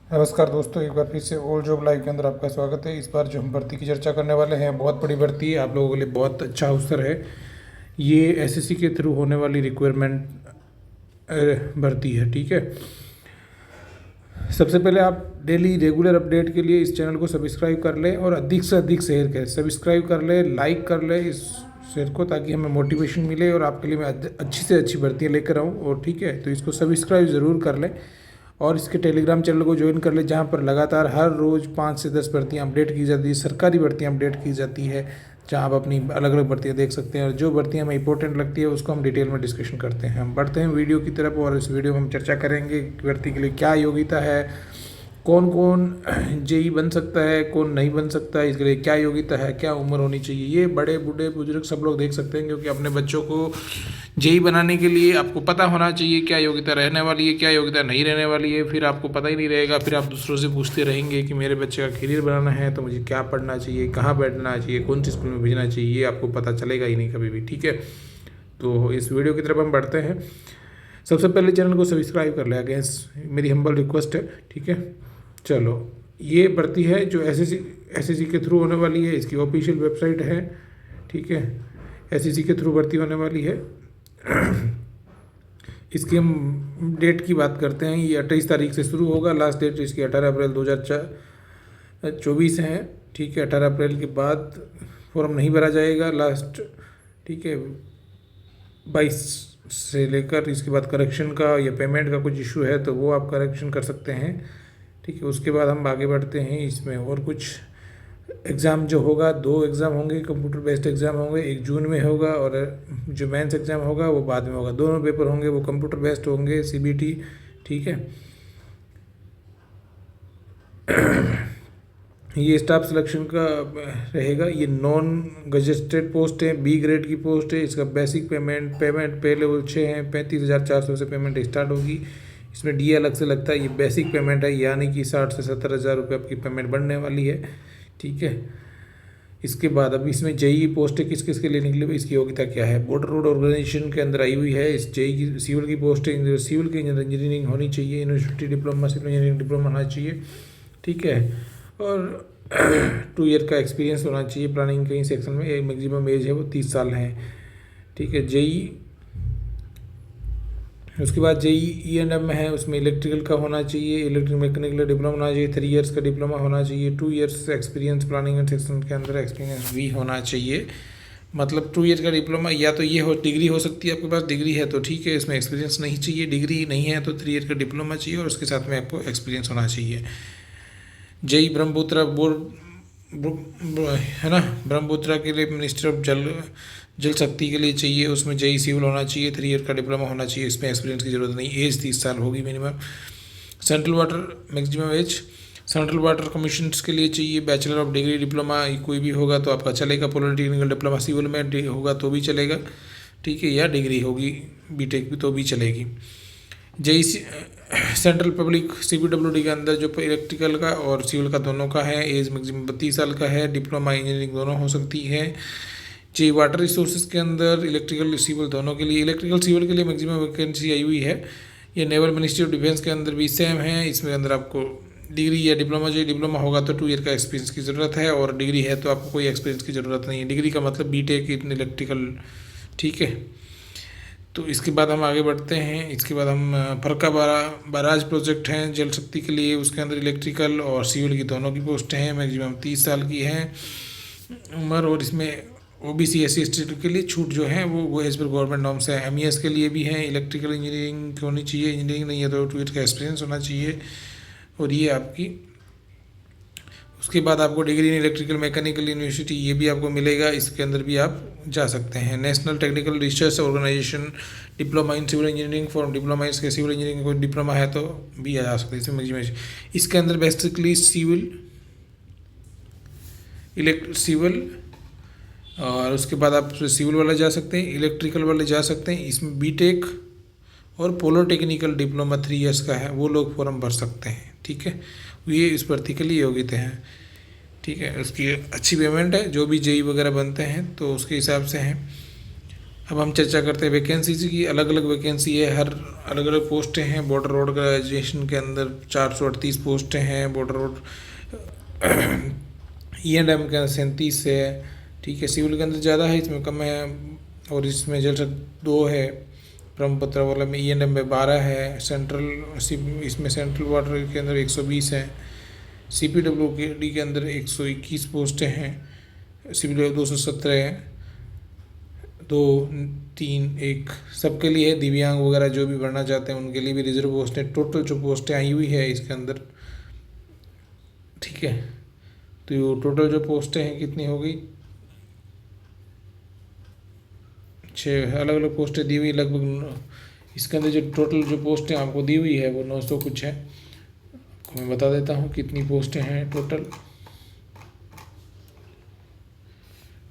नमस्कार दोस्तों, एक बार फिर से ओल्ड जॉब लाइव के अंदर आपका स्वागत है। इस बार जो हम भर्ती की चर्चा करने वाले हैं बहुत बड़ी भर्ती है, आप लोगों के लिए बहुत अच्छा अवसर है। ये एसएससी के थ्रू होने वाली रिक्वायरमेंट भर्ती है। ठीक है, सबसे पहले आप डेली रेगुलर अपडेट के लिए इस चैनल को सब्सक्राइब कर लें और अधिक से अधिक शेयर करें। सब्सक्राइब कर लें, लाइक कर लें इस शेयर को, ताकि हमें मोटिवेशन मिले और आपके लिए मैं अच्छी से अच्छी भर्तियाँ लेकर आऊँ। और ठीक है, तो इसको सब्सक्राइब ज़रूर कर लें और इसके टेलीग्राम चैनल को ज्वाइन कर ले, जहाँ पर लगातार हर रोज़ 5 से 10 भर्तियाँ अपडेट की जाती है, सरकारी भर्तियाँ अपडेट की जाती है, जहाँ आप अपनी अलग अलग भर्तियाँ देख सकते हैं। और जो भर्तियाँ हमें इंपॉर्टेंट लगती है उसको हम डिटेल में डिस्कशन करते हैं। हम बढ़ते हैं वीडियो की तरफ और इस वीडियो में हम चर्चा करेंगे कि भर्ती के लिए क्या योग्यता है, कौन कौन जेई बन सकता है, कौन नहीं बन सकता है, इसके लिए क्या योग्यता है, क्या उम्र होनी चाहिए। ये बड़े बूढ़े बुजुर्ग सब लोग देख सकते हैं, क्योंकि अपने बच्चों को जेई बनाने के लिए आपको पता होना चाहिए क्या योग्यता रहने वाली है, क्या योग्यता नहीं रहने वाली है। फिर आपको पता ही नहीं रहेगा, फिर आप दूसरों से पूछते रहेंगे कि मेरे बच्चे का करियर बनाना है तो मुझे क्या पढ़ना चाहिए, कहाँ बैठना चाहिए, कौन सी स्कूल में भेजना चाहिए, ये आपको पता चलेगा ही नहीं कभी भी। ठीक है, तो इस वीडियो की तरफ हम बढ़ते हैं। सबसे पहले चैनल को सब्सक्राइब कर ले, अगेंस्ट मेरी हम्बल रिक्वेस्ट है। ठीक है, चलो, ये भर्ती है जो एसएससी के थ्रू होने वाली है। इसकी ऑफिशियल वेबसाइट है। ठीक है, एसएससी के थ्रू भर्ती होने वाली है। इसकी हम डेट की बात करते हैं। ये 28 तारीख से शुरू होगा, लास्ट डेट इसकी 18 अप्रैल 2024 है। ठीक है, 18 अप्रैल के बाद फॉर्म नहीं भरा जाएगा, लास्ट। ठीक है, 22 से लेकर इसके बाद करेक्शन का या पेमेंट का कुछ इशू है तो वो आप करेक्शन कर सकते हैं। ठीक है, उसके बाद हम आगे बढ़ते हैं। इसमें और कुछ एग्ज़ाम जो होगा, 2 एग्ज़ाम होंगे, कंप्यूटर बेस्ड एग्ज़ाम होंगे। एक जून में होगा और जो मेंस एग्ज़ाम होगा वो बाद में होगा। दोनों पेपर होंगे वो कंप्यूटर बेस्ड होंगे, सीबीटी। ठीक है, ये स्टाफ सिलेक्शन का रहेगा। ये नॉन गजेस्टेड पोस्ट है, बी ग्रेड की पोस्ट है। इसका बेसिक पेमेंट पे लेवल 6 है, 35,400 से पेमेंट स्टार्ट होगी। इसमें डी अलग से लगता है। ये बेसिक पेमेंट है, यानी कि 60 से 70 हज़ार रुपये आपकी पेमेंट बनने वाली है। ठीक है, इसके बाद अब इसमें जेई पोस्ट किस किस के लिए निकली, इसकी योग्यता क्या है। बॉर्डर रोड ऑर्गेनाइजेशन के अंदर आई हुई है। इस जेई की सिविल की पोस्ट है, सिविल की इंजीनियरिंग होनी चाहिए, university diploma civil engineering diploma होना चाहिए। ठीक है, और 2 ईयर का एक्सपीरियंस होना चाहिए प्लानिंग कहीं सेक्शन में। एक मैक्सिमम एज है वो 30 साल है। ठीक है, जेई उसके बाद जेई ई&एम में है, उसमें इलेक्ट्रिकल का होना चाहिए, इलेक्ट्रिक मैकेनिकल डिप्लोमा होना चाहिए, 3 ईयर्स का डिप्लोमा होना चाहिए, 2 years experience planning and section के अंदर एक्सपीरियंस भी होना चाहिए। मतलब 2 ईयर का डिप्लोमा, या तो ये हो डिग्री हो सकती है, आपके पास डिग्री है तो ठीक है, इसमें एक्सपीरियंस नहीं चाहिए। डिग्री नहीं है तो 3 ईयर का डिप्लोमा चाहिए और उसके साथ में आपको एक्सपीरियंस होना चाहिए। जेई ब्रह्मपुत्र है ना, ब्रह्मपुत्र के लिए मिनिस्टर ऑफ जल शक्ति के लिए चाहिए। उसमें जेई सिविल होना चाहिए, 3 ईयर का डिप्लोमा होना चाहिए, इसमें एक्सपीरियंस की ज़रूरत नहीं, एज 30 साल होगी minimum. Central water maximum age, central water commission के लिए चाहिए बैचलर ऑफ डिग्री डिप्लोमा, कोई भी होगा तो आपका चलेगा। पॉलिटेक्निकल डिप्लोमा सिविल में होगा तो भी चलेगा। ठीक है, या डिग्री होगी बीटेक भी तो भी चलेगी। जेई सेंट्रल पब्लिक CPWD के अंदर जो इलेक्ट्रिकल का और सिविल का दोनों का है, एज मैक्सिमम 32 साल का है, डिप्लोमा इंजीनियरिंग दोनों हो सकती है। जेई वाटर रिसोर्सेज के अंदर इलेक्ट्रिकल सिविल दोनों के लिए, इलेक्ट्रिकल सिविल के लिए मैक्सिमम वैकेंसी आई हुई है। ये नेवल मिनिस्ट्री ऑफ डिफेंस के अंदर भी सेम है। इसमें अंदर आपको डिग्री या डिप्लोमा, जो डिप्लोमा होगा तो 2 ईयर का एक्सपीरियंस की ज़रूरत है, और डिग्री है तो आपको कोई एक्सपीरियंस की ज़रूरत नहीं है। डिग्री का मतलब बीटेक इन इलेक्ट्रिकल। ठीक है, तो इसके बाद हम आगे बढ़ते हैं। इसके बाद हम फरक्का बाराज प्रोजेक्ट हैं जल शक्ति के लिए, उसके अंदर इलेक्ट्रिकल और सिविल की दोनों की पोस्टें हैं, मैक्सिमम 30 साल की है उम्र। और इसमें OBC SC ST के लिए छूट जो है वो एज पर गवर्नमेंट नॉर्म्स है। MES के लिए भी है, इलेक्ट्रिकल इंजीनियरिंग होनी चाहिए, इंजीनियरिंग नहीं है तो 2 ईयर का एक्सपीरियंस होना चाहिए। और ये आपकी, उसके बाद आपको degree in electrical mechanical university ये भी आपको मिलेगा, इसके अंदर भी आप जा सकते हैं। National technical research organisation diploma in civil engineering for diploma, इसके सिविल इंजीनियरिंग कोई डिप्लोमा है तो भी आ सकते हैं इसमें। इसके अंदर बेसिकली सिविल और उसके बाद आप सिविल वाले जा सकते हैं, इलेक्ट्रिकल वाले जा सकते हैं। इसमें बीटेक और पॉलिटेक्निकल डिप्लोमा 3 ईयर्स का है, वो लोग फॉर्म भर सकते हैं। ठीक है, ये इस भर्ती के लिए योग्यता हैं। ठीक है, उसकी अच्छी पेमेंट है, जो भी जेई वगैरह बनते हैं तो उसके हिसाब से हैं। अब हम चर्चा करते हैं वैकेंसीज की। अलग अलग वैकेंसी है, हर अलग अलग पोस्टें हैं। बॉर्डर रोड ऑर्गेनाइजेशन के अंदर 438 पोस्टें हैं। बॉर्डर रोड E&M के अंदर 37 है, ठीक है। सिविल के अंदर ज़्यादा है, इसमें कम है। और इसमें जल शक्ति 2 है। ब्रह्मपुत्र वाला में E&M में 12 है। इसमें सेंट्रल वाटर के अंदर 120 है। CPWD के अंदर 121 पोस्टें हैं। सिविल 217 है। 2, 3, 1 सबके लिए है। दिव्यांग वगैरह जो भी भरना चाहते हैं उनके लिए भी रिजर्व पोस्टें, टोटल जो पोस्टें आई हुई है इसके अंदर, ठीक है। तो ये टोटल जो पोस्टें हैं कितनी हो गई, 6 अलग अलग पोस्टें दी हुई लगभग। इसके अंदर जो टोटल जो पोस्टें आपको दी हुई है वो 900 कुछ है। आपको मैं बता देता हूँ कितनी पोस्टें हैं टोटल।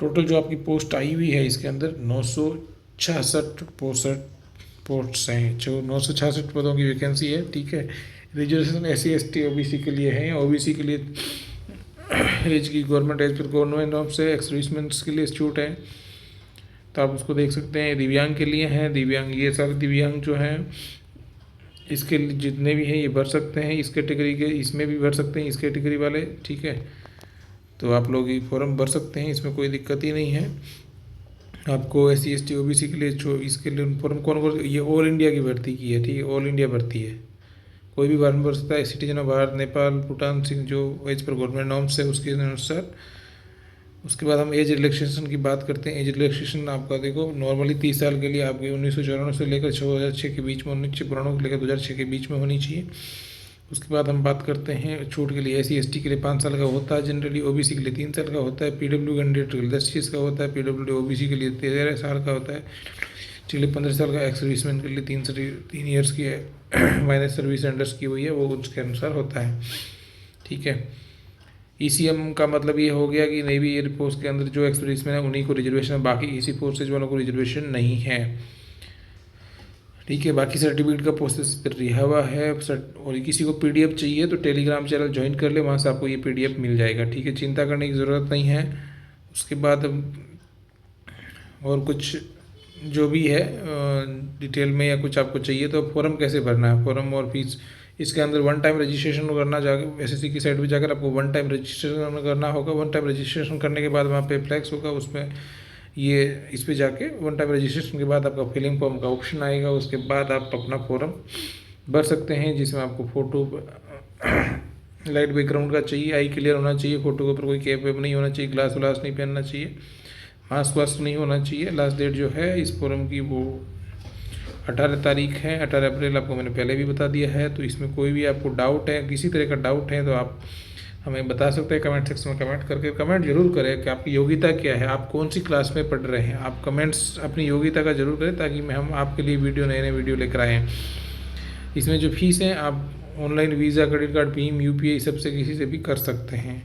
टोटल जो आपकी पोस्ट आई हुई है इसके अंदर 966 पोस्ट्स हैं, जो 966 पदों की वैकेंसी है, ठीक है। रिजर्वेशन SC ST OBC के लिए है। OBC के लिए एज की गवर्नमेंट एज पर गवर्नमेंट नॉर्म से एक्सर्विसमेंट्स के लिए छूट है, तो आप उसको देख सकते हैं। दिव्यांग के लिए हैं, दिव्यांग ये सारे दिव्यांग जो हैं इसके जितने भी हैं ये भर सकते हैं। इस कैटेगरी के इसमें भी भर सकते हैं, इस कैटेगरी वाले, ठीक है। तो आप लोग ये फॉर्म भर सकते हैं, इसमें कोई दिक्कत ही नहीं है। आपको SC ST OBC के लिए जो इसके लिए फॉर्म कौन ये ऑल इंडिया की भर्ती की है, ठीक है। ऑल इंडिया भर्ती है, कोई भी फॉर्म भर सकता है। सिटीजन ऑफ भारत, नेपाल, भूटान से जो एज पर गवर्नमेंट नॉर्म्स है उसके अनुसार। उसके बाद हम एज रिलैक्सेशन की बात करते हैं। एज रिलैक्सेशन आपका देखो नॉर्मली 30 साल के लिए आपके 1994 से लेकर 2006 के बीच में होनी चाहिए, पुरानों से लेकर 2006 के बीच में होनी चाहिए। उसके बाद हम बात करते हैं छूट के लिए। SC ST के लिए 5 साल का होता है जनरली, OBC के लिए 3 साल का होता है, PW कैंडिडेट के लिए 10 चीज़ का होता है, PWD OBC के लिए 13 साल का होता है, ठीक है। 15 साल का एक्स सर्विसमैन के लिए 3 ईयर्स की है माइनस सर्विस अंडर्स की हुई है, वो उसके अनुसार होता है, ठीक है। ECM का मतलब ये हो गया कि नेवी एयरफोर्स के अंदर जो एक्स सर्विसमैन है उन्हीं को रिजर्वेशन है, बाकी किसी फोर्सेज वालों को रिजर्वेशन नहीं है, ठीक है। बाकी सर्टिफिकेट का प्रोसेस रिहा हुआ है। और किसी को PDF चाहिए तो टेलीग्राम चैनल ज्वाइन कर ले, वहाँ से आपको ये PDF मिल जाएगा, ठीक है। चिंता करने की ज़रूरत नहीं है। उसके बाद और कुछ जो भी है डिटेल में या कुछ आपको चाहिए तो फॉर्म कैसे भरना है, फॉर्म और फीस। इसके अंदर 1 टाइम रजिस्ट्रेशन करना, जाकर SSC की साइट पर जाकर आपको 1 टाइम रजिस्ट्रेशन करना होगा। 1 टाइम रजिस्ट्रेशन करने के बाद वहाँ पे फ्लैक्स होगा, उसमें ये इस पे जाके 1 टाइम रजिस्ट्रेशन के बाद आपका फिलिंग फॉर्म का ऑप्शन आएगा। उसके बाद आप अपना फॉर्म भर सकते हैं, जिसमें आपको फ़ोटो लाइट बैकग्राउंड का चाहिए, आई क्लियर होना चाहिए, फ़ोटो के ऊपर कोई कैप वेप नहीं होना चाहिए, ग्लास व्लास नहीं पहनना चाहिए, मास्क वास्क नहीं होना चाहिए। लास्ट डेट जो है इस फॉर्म की वो 18 तारीख है, 18 अप्रैल, आपको मैंने पहले भी बता दिया है। तो इसमें कोई भी आपको डाउट है, किसी तरह का डाउट है तो आप हमें बता सकते हैं कमेंट सेक्शन में कमेंट करके। कमेंट जरूर करें कि आपकी योग्यता क्या है, आप कौन सी क्लास में पढ़ रहे हैं। आप कमेंट्स अपनी योग्यता का जरूर करें ताकि हम आपके लिए नए नए वीडियो लेकर आएँ। इसमें जो फीस है आप online visa, credit card, Bhim, UPI सबसे किसी से भी कर सकते हैं।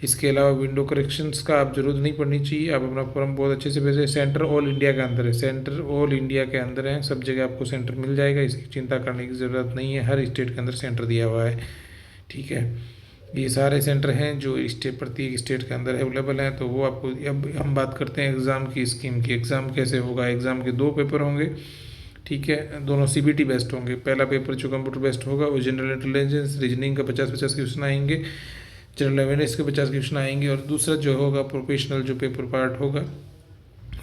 इसके अलावा विंडो करेक्शंस का आप जरूरत नहीं पड़नी चाहिए। आप अपना फॉर्म बहुत अच्छे से भेजें। सेंटर ऑल इंडिया के अंदर है, सेंटर ऑल इंडिया के अंदर है, सब जगह आपको सेंटर मिल जाएगा, इसकी चिंता करने की ज़रूरत नहीं है। हर स्टेट के अंदर सेंटर दिया हुआ है, ठीक है। ये सारे सेंटर हैं जो प्रत्येक स्टेट के अंदर अवेलेबल हैं। तो वो आपको, अब हम बात करते हैं एग्ज़ाम की स्कीम की। एग्ज़ाम कैसे होगा, एग्ज़ाम के 2 पेपर होंगे, ठीक है। दोनों CBT बेस्ड होंगे। पहला पेपर जो कंप्यूटर बेस्ड होगा वो जनरल इंटेलिजेंस रीजनिंग का 50-50 क्वेश्चन आएंगे, जनरल अवेयरनेस के 50 क्वेश्चन आएंगे। और दूसरा जो होगा प्रोफेशनल जो पेपर पार्ट होगा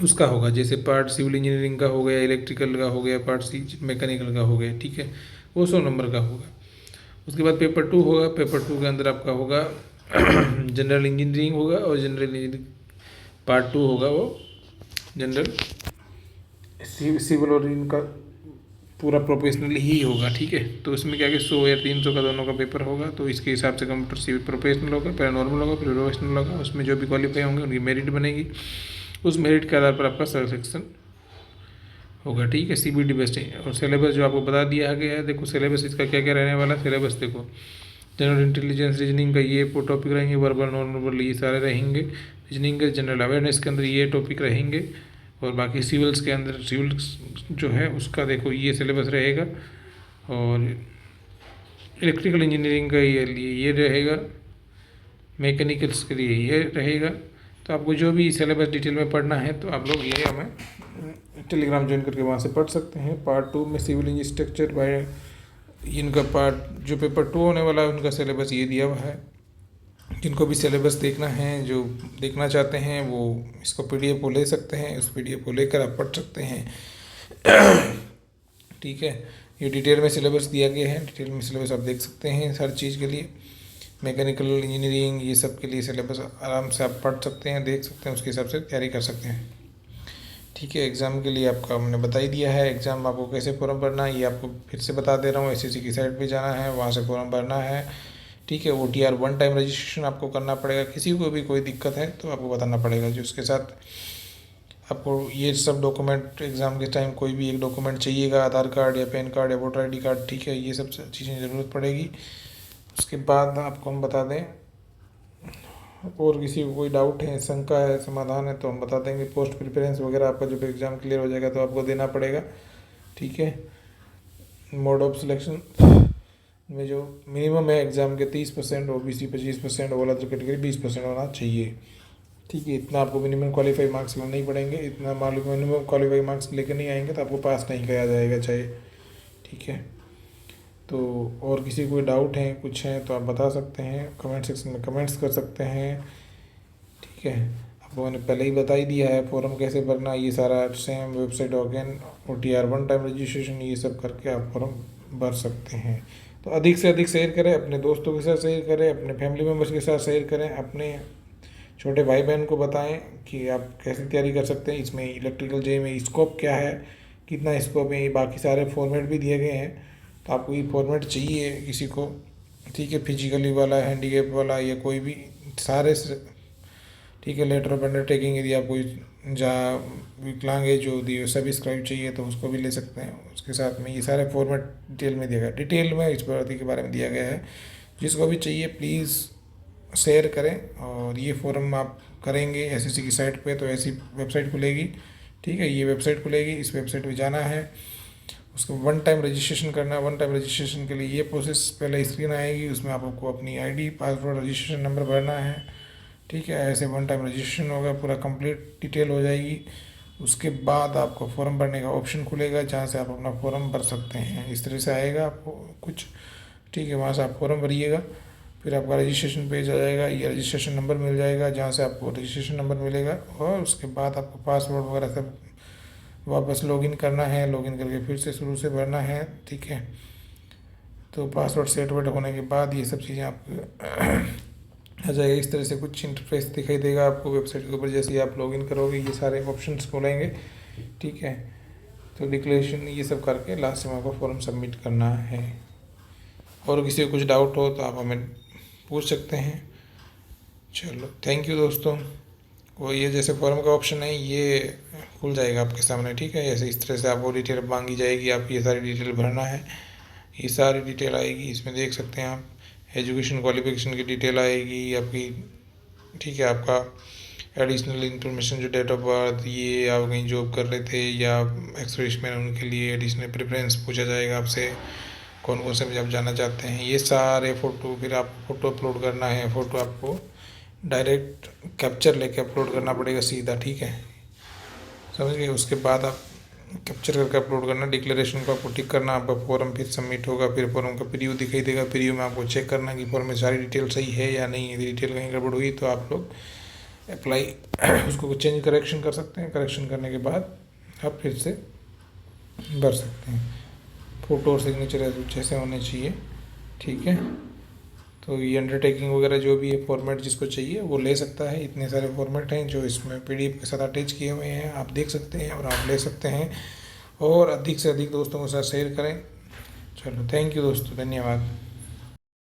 उसका होगा, जैसे पार्ट सिविल इंजीनियरिंग का हो गया, इलेक्ट्रिकल का हो गया, पार्ट मैकेनिकल का हो गया, ठीक है, वो 100 नंबर का होगा। उसके बाद पेपर 2 होगा। पेपर 2 के अंदर आपका होगा जनरल इंजीनियरिंग होगा, और जनरल इंजीनियरिंग पार्ट 2 होगा वो जनरल सिविल और इनका पूरा प्रोफेशनल ही होगा, ठीक है। तो इसमें क्या कि 100 या 300 का दोनों का पेपर होगा। तो इसके हिसाब से कंप्यूटर सिविल प्रोफेशनल होगा, पहले नॉर्मल होगा, फिर प्रोफेशनल होगा। उसमें जो भी क्वालिफाई होंगे उनकी मेरिट बनेगी, उस मेरिट के आधार पर आपका सिलेक्शन होगा, ठीक है। CBT बेस्ड है। और सिलेबस जो आपको बता दिया गया है, देखो सिलेबस इसका क्या क्या रहने वाला है। सिलेबस देखो, जनरल इंटेलिजेंस रीजनिंग का ये टॉपिक रहेंगे, वर्बल नॉन वर्बल ये सारे रहेंगे। रीजनिंग के जनरल अवेयरनेस के अंदर ये टॉपिक रहेंगे। और बाकी सिविल्स के अंदर सिविल्स जो है उसका देखो ये सिलेबस रहेगा। और इलेक्ट्रिकल इंजीनियरिंग का ये रहेगा, मैकेनिकल्स के लिए ये रहेगा। तो आपको जो भी सिलेबस डिटेल में पढ़ना है तो आप लोग ये हमें टेलीग्राम ज्वाइन करके वहाँ से पढ़ सकते हैं। पार्ट 2 में सिविल इंजीनियरिंग स्ट्रक्चर बाय इनका पार्ट जो पेपर 2 होने वाला है उनका सिलेबस ये दिया हुआ है। जिनको भी सिलेबस देखना है, जो देखना चाहते हैं वो इसको PDF को ले सकते हैं, उस PDF को लेकर आप पढ़ सकते हैं। ठीक है, ये डिटेल में सिलेबस दिया गया है, डिटेल में सिलेबस आप देख सकते हैं। हर चीज़ के लिए मैकेनिकल इंजीनियरिंग ये सब के लिए सिलेबस आराम से आप पढ़ सकते हैं, देख सकते हैं, उसके हिसाब से तैयारी कर सकते हैं। ठीक है, एग्ज़ाम के लिए आपका हमने बता ही दिया है। एग्ज़ाम आपको कैसे फॉर्म भरना है ये आपको फिर से बता दे रहा हूँ। SSC की साइट पे जाना है, वहाँ से फॉर्म भरना है। ठीक है, OTR 1 टाइम रजिस्ट्रेशन आपको करना पड़ेगा। किसी को भी कोई दिक्कत है तो आपको बताना पड़ेगा, जो उसके साथ आपको ये सब डॉक्यूमेंट एग्ज़ाम के टाइम कोई भी एक डॉक्यूमेंट चाहिएगा, आधार कार्ड या पैन कार्ड या वोटर ID कार्ड। ठीक है, ये सब चीज़ें ज़रूरत पड़ेगी। उसके बाद आपको हम बता दें, और किसी को कोई डाउट है, शंका है, समाधान है तो हम बता देंगे। पोस्ट प्रिफरेंस वगैरह आपका जब एग्ज़ाम क्लियर हो जाएगा तो आपको देना पड़ेगा। ठीक है, मोड ऑफ सिलेक्शन में जो मिनिमम है एग्ज़ाम के 30%, OBC 25%, और अदर कैटेगरी 20% होना चाहिए। ठीक है, इतना आपको मिनिमम क्वालिफाई मार्क्स लाना ही पड़ेंगे। इतना मालूम मिनिमम क्वालिफाई मार्क्स लेकर नहीं आएंगे तो आपको पास नहीं किया जाएगा चाहे। ठीक है, तो और किसी कोई डाउट है, कुछ है तो आप बता सकते हैं, कमेंट सेक्शन में कमेंट्स कर सकते हैं। ठीक है, आपको मैंने पहले ही बता ही दिया है फॉर्म कैसे भरना, ये सारा same website organ OTR 1 time registration ये सब करके आप फॉर्म भर सकते हैं। तो अधिक से अधिक शेयर करें, अपने दोस्तों के साथ शेयर करें, अपने फैमिली मेम्बर्स के साथ शेयर करें, अपने छोटे भाई बहन को बताएं कि आप कैसे तैयारी कर सकते हैं। इसमें इलेक्ट्रिकल JEE में स्कोप क्या है, कितना स्कोप है, ये बाकी सारे फॉर्मेट भी दिए गए हैं। तो आपको ये फॉर्मेट चाहिए किसी को, ठीक है, फिजिकली वाला, हैंडीकैप वाला या कोई भी सारे ठीक है, लेटर ऑफ अंडरटेकिंग यदि आपको जहाँ विकलांग है जो दिए सभी स्क्राइब चाहिए तो उसको भी ले सकते हैं। उसके साथ में ये सारे फॉर्मेट डिटेल में दिया गया, डिटेल में इस भर्ती के बारे में दिया गया है। जिसको भी चाहिए प्लीज़ शेयर करें। और ये फॉर्म आप करेंगे SSC की साइट पे तो ऐसी वेबसाइट खुलेगी। ठीक है, ये वेबसाइट खुलेगी, इस वेबसाइट पे जाना है, उसको 1 टाइम रजिस्ट्रेशन करना है। 1 टाइम रजिस्ट्रेशन के लिए ये प्रोसेस पहले स्क्रीन आएगी, उसमें आपको अपनी ID, पासवर्ड, रजिस्ट्रेशन नंबर भरना है। ठीक है, ऐसे 1 टाइम रजिस्ट्रेशन होगा, पूरा कंप्लीट डिटेल हो जाएगी। उसके बाद आपको फॉर्म भरने का ऑप्शन खुलेगा जहाँ से आप अपना फॉर्म भर सकते हैं। इस तरह से आएगा आपको कुछ। ठीक है, वहाँ से आप फॉर्म भरिएगा, फिर आपका रजिस्ट्रेशन पेज आ जाएगा, ये रजिस्ट्रेशन नंबर मिल जाएगा जहाँ से आपको रजिस्ट्रेशन नंबर मिलेगा। और उसके बाद आपको पासवर्ड वगैरह सब वापस लॉगिन करना है, लॉगिन करके फिर से शुरू से भरना है। ठीक है, तो पासवर्ड सेट वेट होने के बाद ये सब चीज़ें आपको आ जाएगा। इस तरह से कुछ इंटरफेस दिखाई देगा आपको वेबसाइट के ऊपर। जैसे ही आप लॉगिन करोगे ये सारे ऑप्शंस खोलेंगे। ठीक है, तो डिक्लेरेशन ये सब करके लास्ट में आपको फॉर्म सबमिट करना है। और किसी को कुछ डाउट हो तो आप हमें पूछ सकते हैं। चलो, थैंक यू दोस्तों। वो ये जैसे फॉर्म का ऑप्शन है ये खुल जाएगा आपके सामने। ठीक है, ऐसे इस तरह से आपको डिटेल मांगी जाएगी, आप ये सारी डिटेल भरना है, ये सारी डिटेल आएगी। इसमें देख सकते हैं आप एजुकेशन क्वालिफिकेशन की डिटेल आएगी आपकी। ठीक है, आपका एडिशनल इंफॉर्मेशन जो डेट ऑफ बर्थ, ये आप कहीं जॉब कर रहे थे या एक्स-सर्विसमैन उनके लिए एडिशनल प्रेफरेंस पूछा जाएगा आपसे, कौन कौन से में आप जाना चाहते हैं, ये सारे फ़ोटो। फिर आपको फ़ोटो अपलोड करना है, फ़ोटो आपको डायरेक्ट कैप्चर लेके अपलोड करना पड़ेगा सीधा। ठीक है, समझ गए। उसके बाद आप कैप्चर करके अपलोड करना, डिक्लेरेशन को आपको टिक करना, आपका फॉर्म फिर सबमिट होगा। फिर फॉर्म का प्रीव्यू दिखाई देगा, प्रीव्यू में आपको चेक करना कि फॉर्म में सारी डिटेल सही है या नहीं। यदि डिटेल कहीं गड़बड़ हुई तो आप लोग अप्लाई उसको चेंज करेक्शन कर सकते हैं। करेक्शन करने के बाद आप फिर से भर सकते हैं। फ़ोटो और सिग्नेचर अच्छे से होने चाहिए। ठीक है, तो ये अंडरटेकिंग वगैरह जो भी है फॉर्मेट जिसको चाहिए वो ले सकता है। इतने सारे फॉर्मेट हैं जो इसमें PDF के साथ अटैच किए हुए हैं, आप देख सकते हैं और आप ले सकते हैं। और अधिक से अधिक दोस्तों के साथ शेयर करें। चलो, थैंक यू दोस्तों, धन्यवाद।